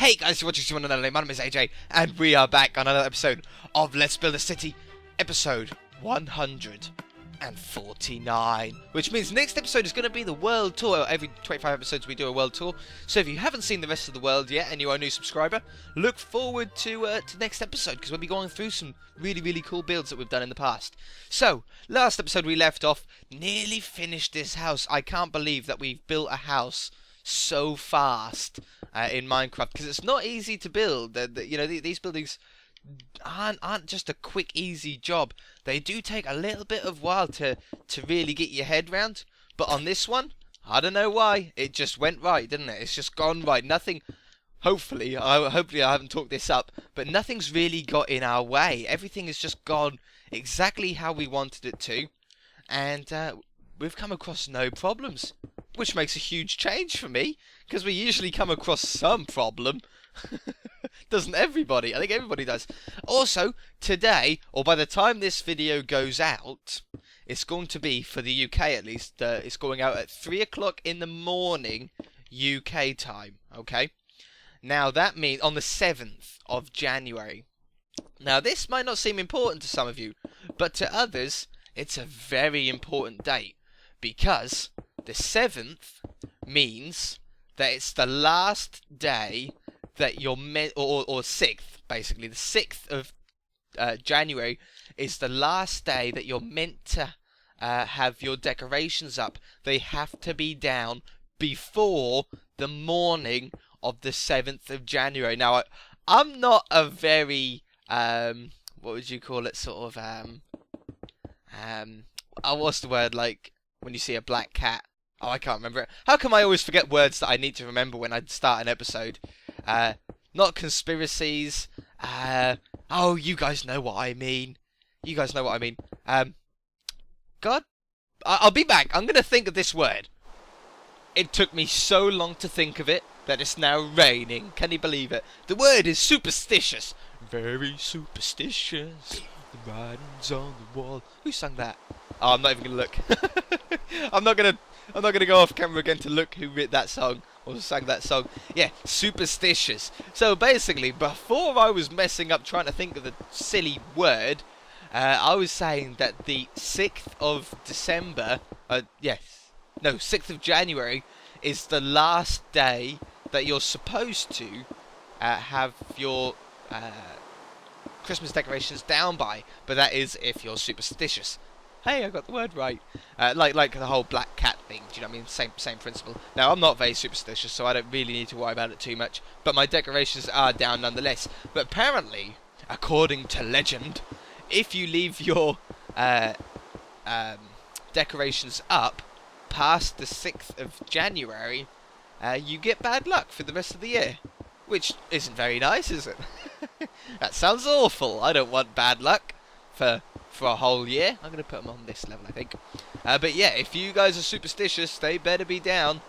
Hey guys, you're watching someone another. My name is AJ, and we are back on another episode of Let's Build a City, episode 149. Which means next episode is going to be the world tour. Every 25 episodes we do a world tour. So if you haven't seen the rest of the world yet, and you are a new subscriber, look forward to next episode, because we'll be going through some really cool builds that we've done in the past. So, last episode we left off, nearly finished this house. I can't believe that we've built a house so fast in Minecraft, because it's not easy to build. You know, these buildings aren't just a quick, easy job. They do take a little bit of while to really get your head round. But on this one, I don't know why, it just went right, didn't it? It's just gone right. Nothing. Hopefully I haven't talked this up, but nothing's really got in our way. Everything has just gone exactly how we wanted it to, and we've come across no problems. Which makes a huge change for me, because we usually come across some problem. Doesn't everybody? I think everybody does. Also, today, or by the time this video goes out, it's going to be, for the UK at least, it's going out at 3 o'clock in the morning UK time, okay? Now, that means on the 7th of January. Now, this might not seem important to some of you, but to others, it's a very important date, because the 7th means that it's the last day that you're meant, or 6th, basically. The 6th of January is the last day that you're meant to have your decorations up. They have to be down before the morning of the 7th of January. Now, I'm not a very, what would you call it, sort of, what's the word, like, when you see a black cat? Oh, I can't remember it. How come I always forget words that I need to remember when I start an episode? Not conspiracies. Oh, you guys know what I mean. You guys know what I mean. God, I'll be back. I'm going to think of this word. It took me so long to think of it that it's now raining. Can you believe it? The word is superstitious. Very superstitious. The writing's on the wall. Who sang that? Oh, I'm not even going to look. I'm not gonna go off camera again to look who wrote that song or sang that song. Yeah, superstitious. So basically, before I was messing up trying to think of the silly word, I was saying that the 6th of December, 6th of January is the last day that you're supposed to have your Christmas decorations down by, but that is if you're superstitious. Hey, I got the word right. Like the whole black cat thing, do you know what I mean? Same principle. Now, I'm not very superstitious, so I don't really need to worry about it too much, but my decorations are down nonetheless. But apparently, according to legend, if you leave your decorations up past the 6th of January, you get bad luck for the rest of the year. Which isn't very nice, is it? That sounds awful. I don't want bad luck for a whole year. I'm going to put them on this level, I think. But yeah, if you guys are superstitious, they better be down.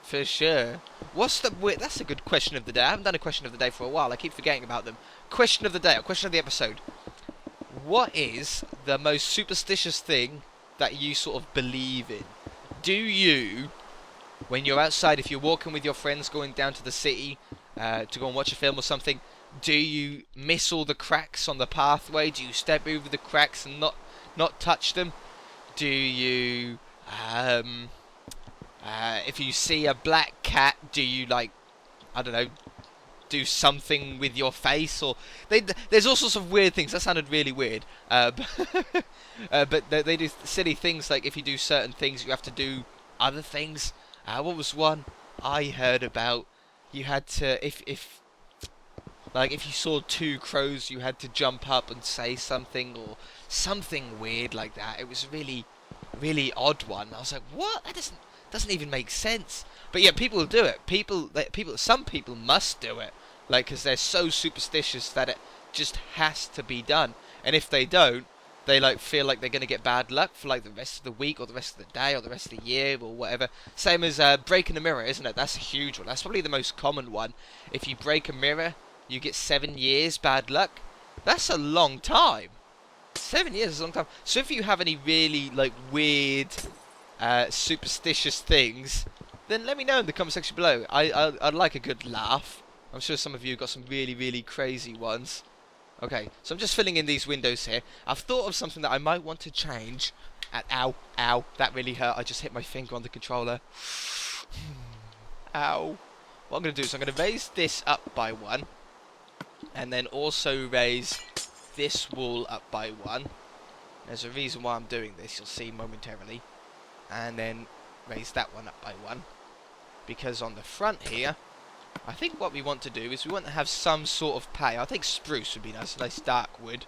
For sure. That's a good question of the day. I haven't done a question of the day for a while. I keep forgetting about them. Question of the day, or question of the episode. What is the most superstitious thing that you sort of believe in? Do you, when you're outside, if you're walking with your friends going down to the city to go and watch a film or something, do you miss all the cracks on the pathway? Do you step over the cracks and not touch them? Do you, if you see a black cat, do you, like, I don't know, do something with your face? Or there's all sorts of weird things. That sounded really weird. But they do silly things, like if you do certain things, you have to do other things. What was one I heard about? You had to, if you saw two crows, you had to jump up and say something, or something weird like that. It was a really odd one. I was like, what? That doesn't even make sense. But yeah, people do it. Some people must do it, like, because they're so superstitious that it just has to be done. And if they don't, they like feel like they're gonna get bad luck for like the rest of the week, or the rest of the day, or the rest of the year, or whatever. Same as breaking a mirror, isn't it? That's a huge one. That's probably the most common one. If you break a mirror, you get 7 years bad luck. That's a long time. 7 years is a long time. So if you have any really like weird, superstitious things, then let me know in the comment section below. I'd like a good laugh. I'm sure some of you got some really, really crazy ones. Okay, so I'm just filling in these windows here. I've thought of something that I might want to change. Ow, ow, that really hurt. I just hit my finger on the controller. Ow. What I'm going to do is I'm going to raise this up by 1. And then also raise this wall up by 1. There's a reason why I'm doing this, you'll see momentarily. And then raise that one up by 1. Because on the front here, I think what we want to do is we want to have some sort of pay. I think spruce would be nice, a nice dark wood.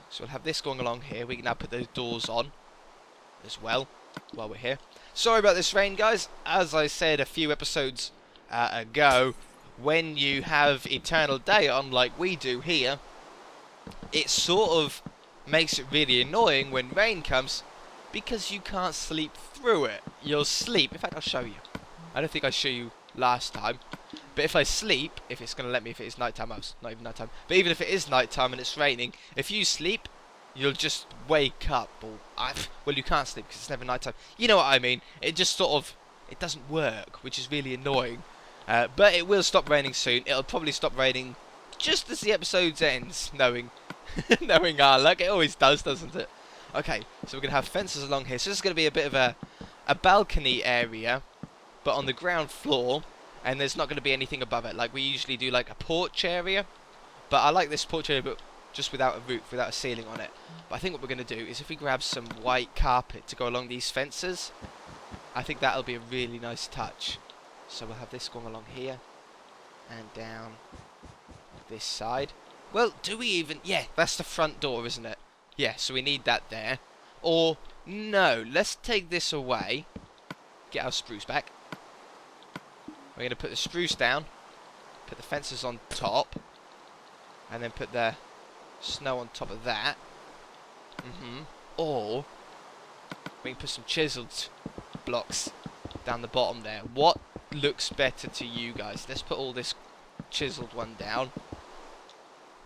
So we'll have this going along here. We can now put those doors on as well while we're here. Sorry about this rain, guys. As I said a few episodes ago, when you have eternal day on like we do here, it sort of makes it really annoying when rain comes because you can't sleep through it. You'll sleep. In fact, I'll show you. I don't think I showed you last time. But if I sleep, if it's going to let me, if it is nighttime, it's not even nighttime. But even if it is nighttime and it's raining, if you sleep, you'll just wake up. Or, well, you can't sleep because it's never nighttime. You know what I mean? It just sort of, it doesn't work, which is really annoying. But it will stop raining soon. It'll probably stop raining just as the episode ends, knowing knowing our luck. It always does, doesn't it? Okay, so we're going to have fences along here. So this is going to be a bit of a balcony area, but on the ground floor. And there's not going to be anything above it. Like we usually do like a porch area. But I like this porch area, but just without a roof, without a ceiling on it. But I think what we're going to do is if we grab some white carpet to go along these fences, I think that'll be a really nice touch. So we'll have this going along here. And down this side. Well, do we even... Yeah, that's the front door, isn't it? Yeah, so we need that there. Or, no, let's take this away. Get our spruce back. We're going to put the spruce down, put the fences on top, and then put the snow on top of that. Or we can put some chiseled blocks down the bottom there. What looks better to you guys? Let's put all this chiseled one down.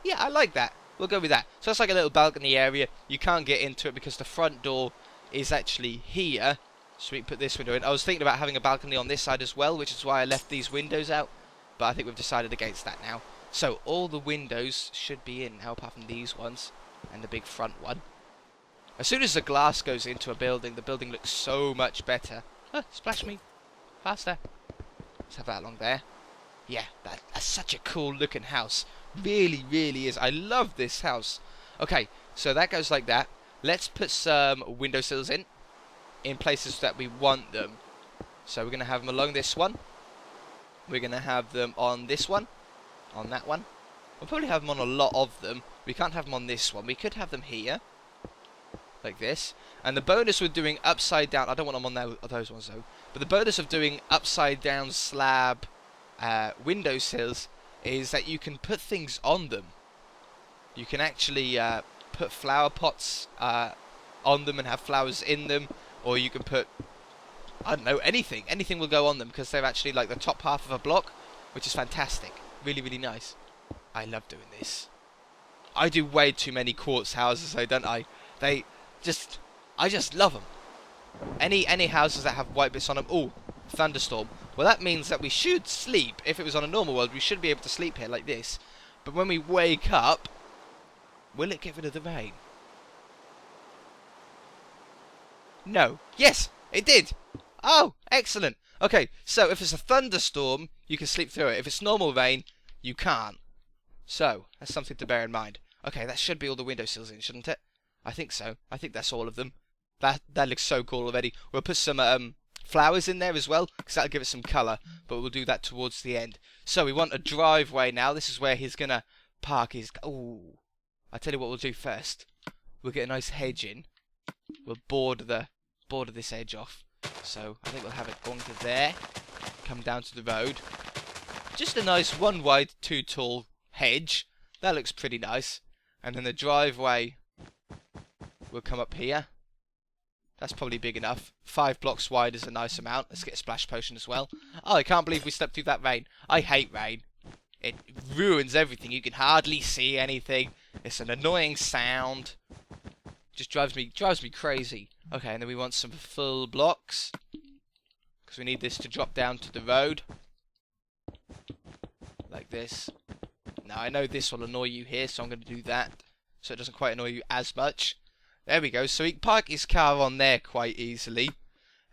Yeah, I like that. We'll go with that. So it's like a little balcony area. You can't get into it because the front door is actually here. So we can put this window in. I was thinking about having a balcony on this side as well, which is why I left these windows out. But I think we've decided against that now. So all the windows should be in now, apart from these ones and the big front one. As soon as the glass goes into a building, the building looks so much better. Splash me. Faster. Let's have that along there. Yeah, that's such a cool looking house. Really, really is. I love this house. Okay, so that goes like that. Let's put some windowsills in places that we want them. So we're going to have them along this one. We're going to have them on this one. On that one. We'll probably have them on a lot of them. We can't have them on this one. We could have them here. Like this. And the bonus with doing upside down... I don't want them on there, those ones though. But the bonus of doing upside down slab windowsills is that you can put things on them. You can actually put flower pots on them and have flowers in them. Or you can put, I don't know, anything. Anything will go on them because they're actually like the top half of a block, which is fantastic. Really, really nice. I love doing this. I do way too many quartz houses though, don't I? I just love them. Any houses that have white bits on them. Oh, thunderstorm. Well, that means that we should sleep. If it was on a normal world, we should be able to sleep here like this. But when we wake up, will it get rid of the rain? No. Yes, it did. Oh, excellent. Okay, so if it's a thunderstorm, you can sleep through it. If it's normal rain, you can't. So, that's something to bear in mind. Okay, that should be all the windowsills in, shouldn't it? I think so. I think that's all of them. That looks so cool already. We'll put some flowers in there as well, because that'll give it some colour. But we'll do that towards the end. So, we want a driveway now. This is where he's going to park his... Ooh. I'll tell you what we'll do first. We'll get a nice hedge in. We'll border this edge off. So I think we'll have it going to there. Come down to the road. Just a nice 1 wide 2 tall hedge. That looks pretty nice. And then the driveway will come up here. That's probably big enough. 5 blocks wide is a nice amount. Let's get a splash potion as well. Oh, I can't believe we slept through that rain. I hate rain. It ruins everything. You can hardly see anything. It's an annoying sound. Just drives me crazy. Okay, and then we want some full blocks. Because we need this to drop down to the road. like this. Now, I know this will annoy you here, so I'm going to do that, so it doesn't quite annoy you as much. There we go, so he can park his car on there quite easily.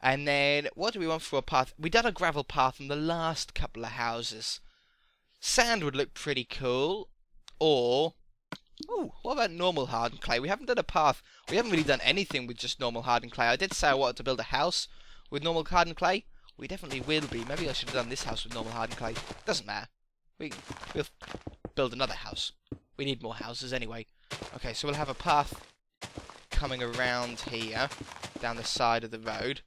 And then, what do we want for a path? We done a gravel path on the last couple of houses. Sand would look pretty cool. Or, ooh, what about normal hardened clay? We haven't done a path. We haven't really done anything with just normal hardened clay. I did say I wanted to build a house with normal hardened clay. We definitely will be. Maybe I should have done this house with normal hardened clay. Doesn't matter. We'll build another house. We need more houses anyway. Okay, so we'll have a path coming around here, down the side of the road.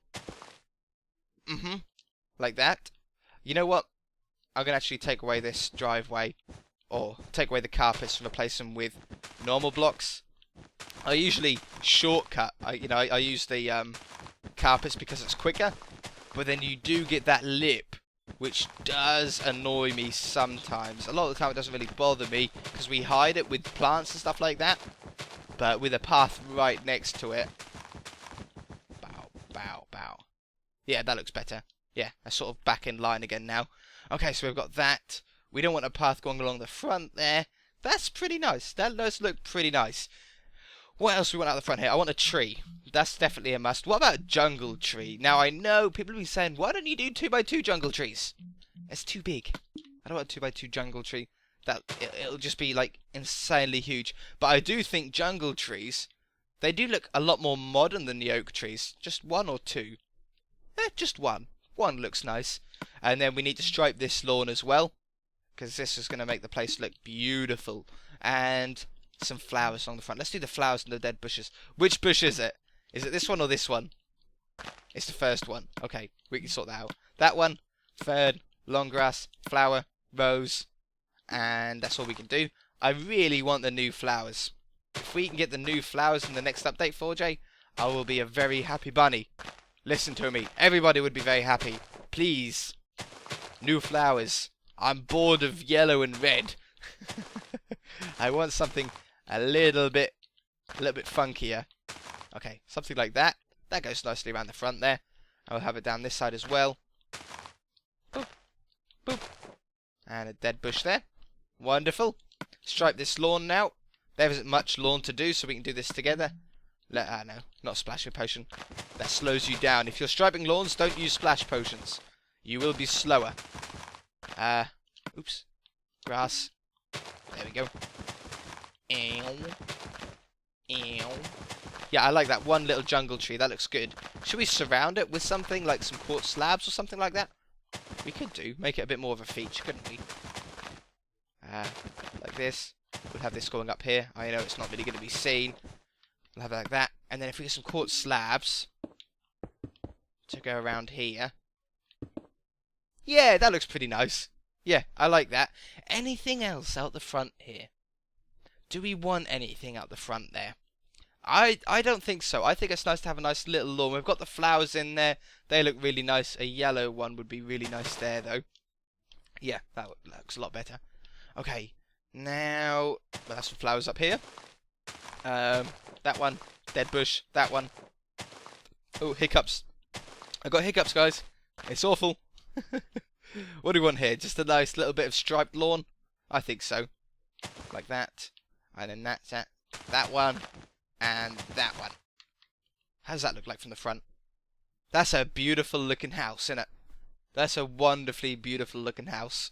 Like that. You know what? I'm going to actually take away this driveway, or take away the carpets and replace them with normal blocks. I usually shortcut. I use the carpets because it's quicker, but then you do get that lip, which does annoy me sometimes. A lot of the time it doesn't really bother me because we hide it with plants and stuff like that. But with a path right next to it, bow, bow, bow. Yeah, that looks better. Yeah, that's sort of back in line again now. Okay, so we've got that. We don't want a path going along the front there. That's pretty nice. That does look pretty nice. What else do we want out the front here? I want a tree. That's definitely a must. What about a jungle tree? Now, I know people will be saying, why don't you do 2x2 jungle trees? It's too big. I don't want a 2x2 jungle tree. It'll just be, like, insanely huge. But I do think jungle trees, they do look a lot more modern than the oak trees. Just one or two. Just one. One looks nice. And then we need to stripe this lawn as well, because this is going to make the place look beautiful. And some flowers along the front. Let's do the flowers and the dead bushes. Which bush is it? Is it this one or this one? It's the first one. Okay, we can sort that out. That one, fern, long grass, flower, rose, and that's all we can do. I really want the new flowers. If we can get the new flowers in the next update, 4J, I will be a very happy bunny. Listen to me. Everybody would be very happy. Please. New flowers. I'm bored of yellow and red. I want something a little bit funkier. Okay, something like that. That goes nicely around the front there. I'll have it down this side as well. Boop. Boop. And a dead bush there. Wonderful. Stripe this lawn now. There isn't much lawn to do, so we can do this together. No, not splash potion. That slows you down. If you're striping lawns, don't use splash potions. You will be slower. Oops. Grass. There we go. Ow. Ow. Yeah, I like that one little jungle tree. That looks good. Should we surround it with something like some quartz slabs or something like that? We could do. Make it a bit more of a feature, couldn't we? Like this. We'll have this going up here. I know it's not really going to be seen. We'll have it like that. And then if we get some quartz slabs to go around here. Yeah, that looks pretty nice. Yeah, I like that. Anything else out the front here? Do we want anything out the front there? I don't think so. I think it's nice to have a nice little lawn. We've got the flowers in there. They look really nice. A yellow one would be really nice there, though. Yeah, that looks a lot better. Okay, now... Well, that's some flowers up here. That one. Dead bush. That one. Oh, hiccups. I got hiccups, guys. It's awful. What do we want here? Just a nice little bit of striped lawn? I think so. Like that. And then that's that. That one. And that one. How does that look like from the front? That's a beautiful looking house, isn't it? That's a wonderfully beautiful looking house.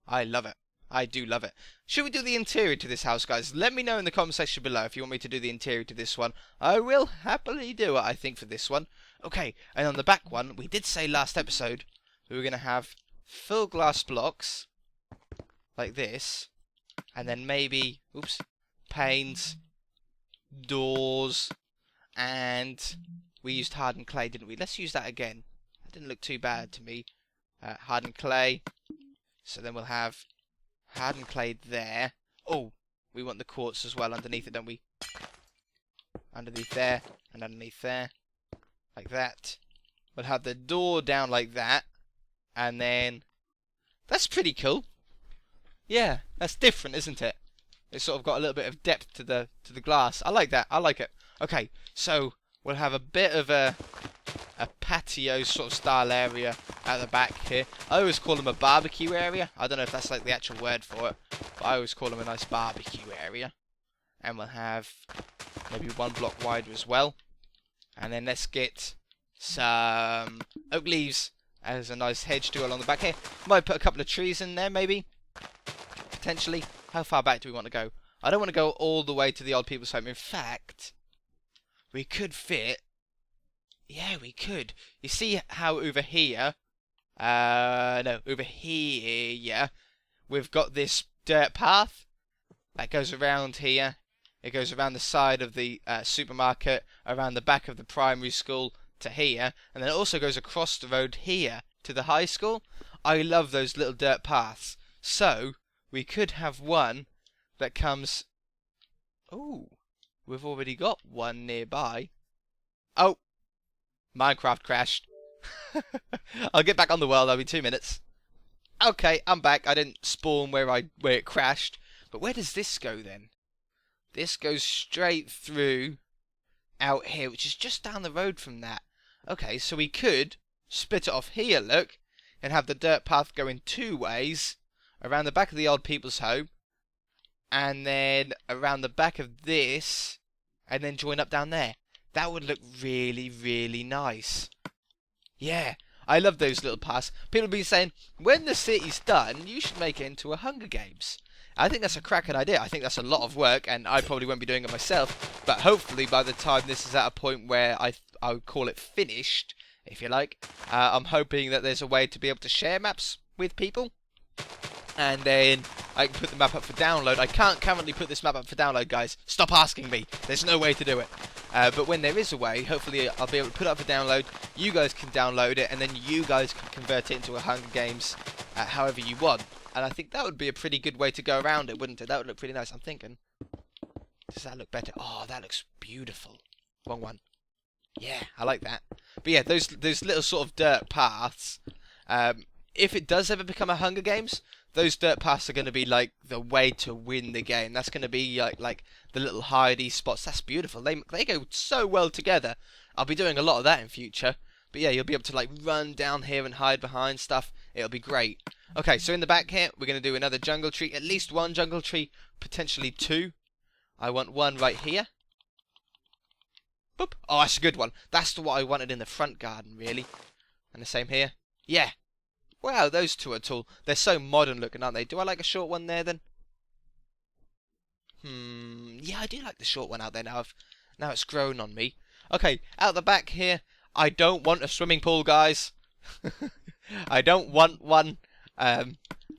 I love it. I do love it. Should we do the interior to this house, guys? Let me know in the comment section below if you want me to do the interior to this one. I will happily do it, I think, for this one. Okay, and on the back one, we did say last episode we were going to have full glass blocks, like this, and then maybe, oops, panes, doors, and we used hardened clay, didn't we? Let's use that again. That didn't look too bad to me. Hardened clay. So then we'll have hardened clay there. Oh, we want the quartz as well underneath it, don't we? Underneath there, and underneath there. Like that. We'll have the door down like that. And then... That's pretty cool. Yeah, that's different, isn't it? It's sort of got a little bit of depth to the glass. I like that. I like it. Okay, so we'll have a bit of a a patio sort of style area at the back here. I always call them a barbecue area. I don't know if that's like the actual word for it, but I always call them a nice barbecue area. And we'll have maybe 1 block wider as well. And then let's get some oak leaves as a nice hedge to go along the back here. Might put a couple of trees in there maybe, potentially. How far back do we want to go? I don't want to go all the way to the old people's home. In fact, we could fit... Yeah, we could. You see how over here... no, over here, yeah. We've got this dirt path that goes around here. It goes around the side of the supermarket, around the back of the primary school to here. And then it also goes across the road here to the high school. I love those little dirt paths. So, we could have one that comes... Oh, we've already got one nearby. Oh, Minecraft crashed. I'll get back on the world, I'll be 2 minutes. Okay, I'm back. I didn't spawn where it crashed. But where does this go then? This goes straight through out here, which is just down the road from that. Okay, so we could split it off here, look, and have the dirt path go in 2 ways. Around the back of the old people's home, and then around the back of this, and then join up down there. That would look really, really nice. Yeah, I love those little paths. People have been saying, when the city's done, you should make it into a Hunger Games. I think that's a cracking idea. I think that's a lot of work, and I probably won't be doing it myself. But hopefully, by the time this is at a point where I would call it finished, if you like, I'm hoping that there's a way to be able to share maps with people. And then I can put the map up for download. I can't currently put this map up for download, guys. Stop asking me. There's no way to do it. But when there is a way, hopefully I'll be able to put it up for download. You guys can download it, and then you guys can convert it into a Hunger Games however you want. And I think that would be a pretty good way to go around it, wouldn't it? That would look pretty nice. I'm thinking. Does that look better? Oh, that looks beautiful. Wrong one. Yeah, I like that. But yeah, those little sort of dirt paths. If it does ever become a Hunger Games, those dirt paths are going to be like the way to win the game. That's going to be like the little hidey spots. That's beautiful. They go so well together. I'll be doing a lot of that in future. But yeah, you'll be able to like run down here and hide behind stuff. It'll be great. Okay, so in the back here, we're going to do another jungle tree. At least 1 jungle tree, potentially 2. I want 1 right here. Boop. Oh, that's a good one. That's what I wanted in the front garden, really. And the same here. Yeah. Wow, those 2 are tall. They're so modern looking, aren't they? Do I like a short one there, then? Yeah, I do like the short one out there now. Now it's grown on me. Okay, out the back here, I don't want a swimming pool, guys. I don't want one. I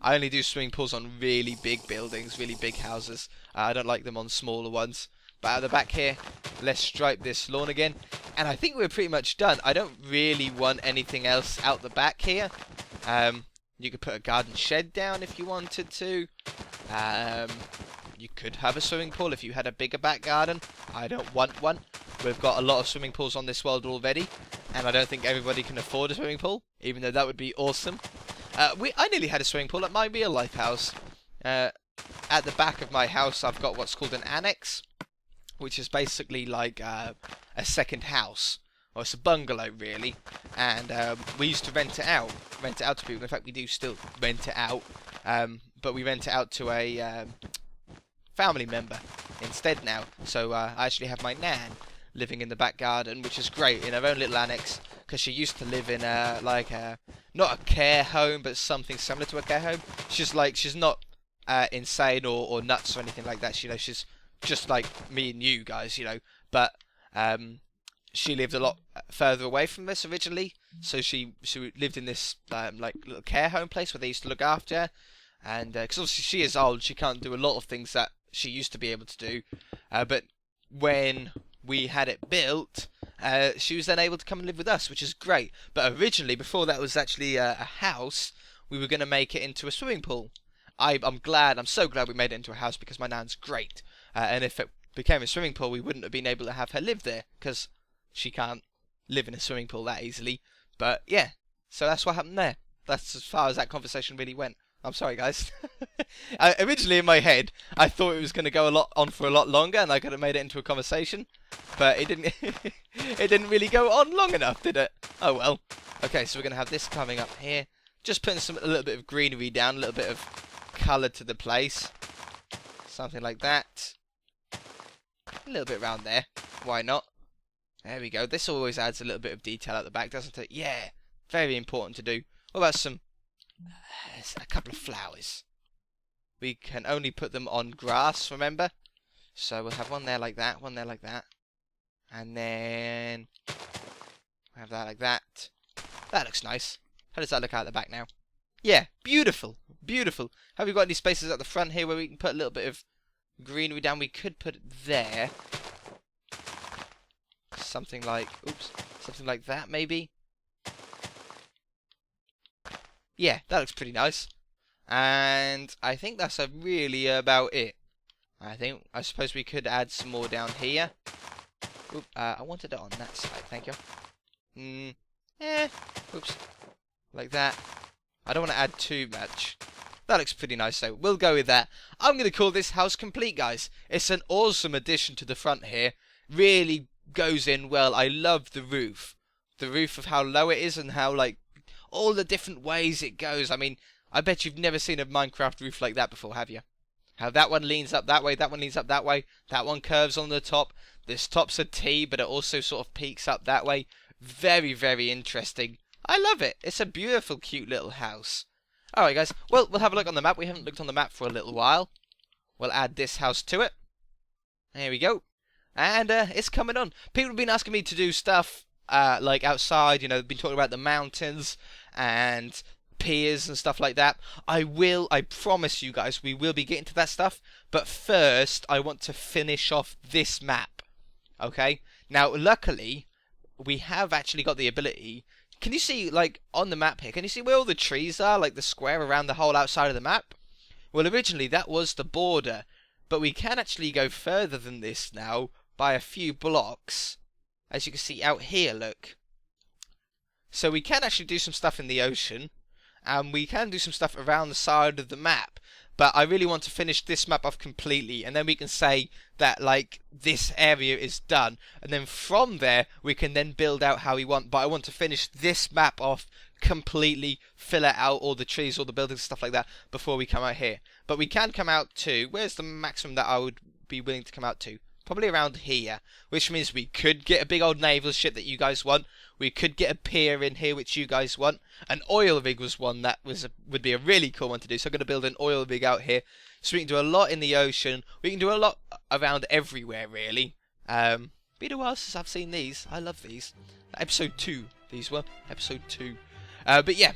only do swimming pools on really big buildings, really big houses. I don't like them on smaller ones. But out the back here, let's stripe this lawn again. And I think we're pretty much done. I don't really want anything else out the back here. You could put a garden shed down if you wanted to. You could have a swimming pool if you had a bigger back garden. I don't want one. We've got a lot of swimming pools on this world already. And I don't think everybody can afford a swimming pool, even though that would be awesome. I nearly had a swimming pool at my real life house. At the back of my house, I've got what's called an annex, which is basically like a second house. Or it's a bungalow, really. And we used to rent it out to people. In fact, we do still rent it out. But we rent it out to a family member instead now. So I actually have my nan living in the back garden, which is great, in her own little annex, because she used to live in not a care home, but something similar to a care home. She's not insane or nuts or anything like that. She's just like me and you guys, but she lived a lot further away from this originally, so she lived in this like little care home place where they used to look after her, and because obviously she is old, she can't do a lot of things that she used to be able to do, but when we had it built, she was then able to come and live with us, which is great. But originally, before that was actually a house, we were going to make it into a swimming pool. I'm so glad we made it into a house, because my nan's great, and if it became a swimming pool, we wouldn't have been able to have her live there, because she can't live in a swimming pool that easily. But yeah, so that's what happened there. That's as far as that conversation really went. I'm sorry, guys. Originally in my head, I thought it was going to go on for a lot longer, and I could have made it into a conversation, but it didn't. It didn't really go on long enough, did it? Oh well. Okay, so we're going to have this coming up here. Just putting a little bit of greenery down, a little bit of colour to the place. Something like that. A little bit around there. Why not? There we go. This always adds a little bit of detail at the back, doesn't it? Yeah. Very important to do. What about a couple of flowers? We can only put them on grass, remember? So we'll have one there like that, one there like that. And then we'll have that like that. That looks nice. How does that look out the back now? Yeah, beautiful. Beautiful. Have we got any spaces at the front here where we can put a little bit of greenery down? We could put it there. Something like, oops, something like that maybe. Yeah, that looks pretty nice. And I think that's really about it. I suppose we could add some more down here. Oop, I wanted it on that side, thank you. Oops. Like that. I don't want to add too much. That looks pretty nice, so we'll go with that. I'm going to call this house complete, guys. It's an awesome addition to the front here. Really goes in well. I love the roof. The roof of how low it is and how, like, all the different ways it goes. I mean, I bet you've never seen a Minecraft roof like that before, have you? How that one leans up that way, that one leans up that way, that one curves on the top. This top's a T, but it also sort of peaks up that way. Very, very interesting. I love it. It's a beautiful, cute little house. Alright, guys. Well, we'll have a look on the map. We haven't looked on the map for a little while. We'll add this house to it. There we go. And it's coming on. People have been asking me to do stuff like outside. You know, been talking about the mountains and piers and stuff like that. I promise you guys, we will be getting to that stuff. But first, I want to finish off this map. Okay? Now, luckily, we have actually got the ability. Can you see, like, on the map here, can you see where all the trees are? Like, the square around the whole outside of the map? Well, originally, that was the border. But we can actually go further than this now by a few blocks. As you can see out here, look. So we can actually do some stuff in the ocean. And we can do some stuff around the side of the map. But I really want to finish this map off completely. And then we can say that, like, this area is done. And then from there, we can then build out how we want. But I want to finish this map off completely. Fill it out, all the trees, all the buildings, stuff like that, before we come out here. But we can come out to... Where's the maximum that I would be willing to come out to? Probably around here. Which means we could get a big old naval ship that you guys want. We could get a pier in here, which you guys want. An oil rig was one that would be a really cool one to do. So I'm going to build an oil rig out here. So we can do a lot in the ocean. We can do a lot around everywhere, really. Been a while since I've seen these. I love these. Episode 2, these were. Episode 2. But yeah.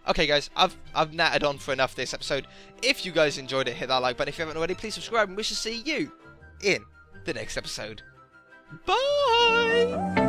Okay, guys. I've nattered on for enough this episode. If you guys enjoyed it, hit that like button. If you haven't already, please subscribe. And we shall see you in the next episode. Bye!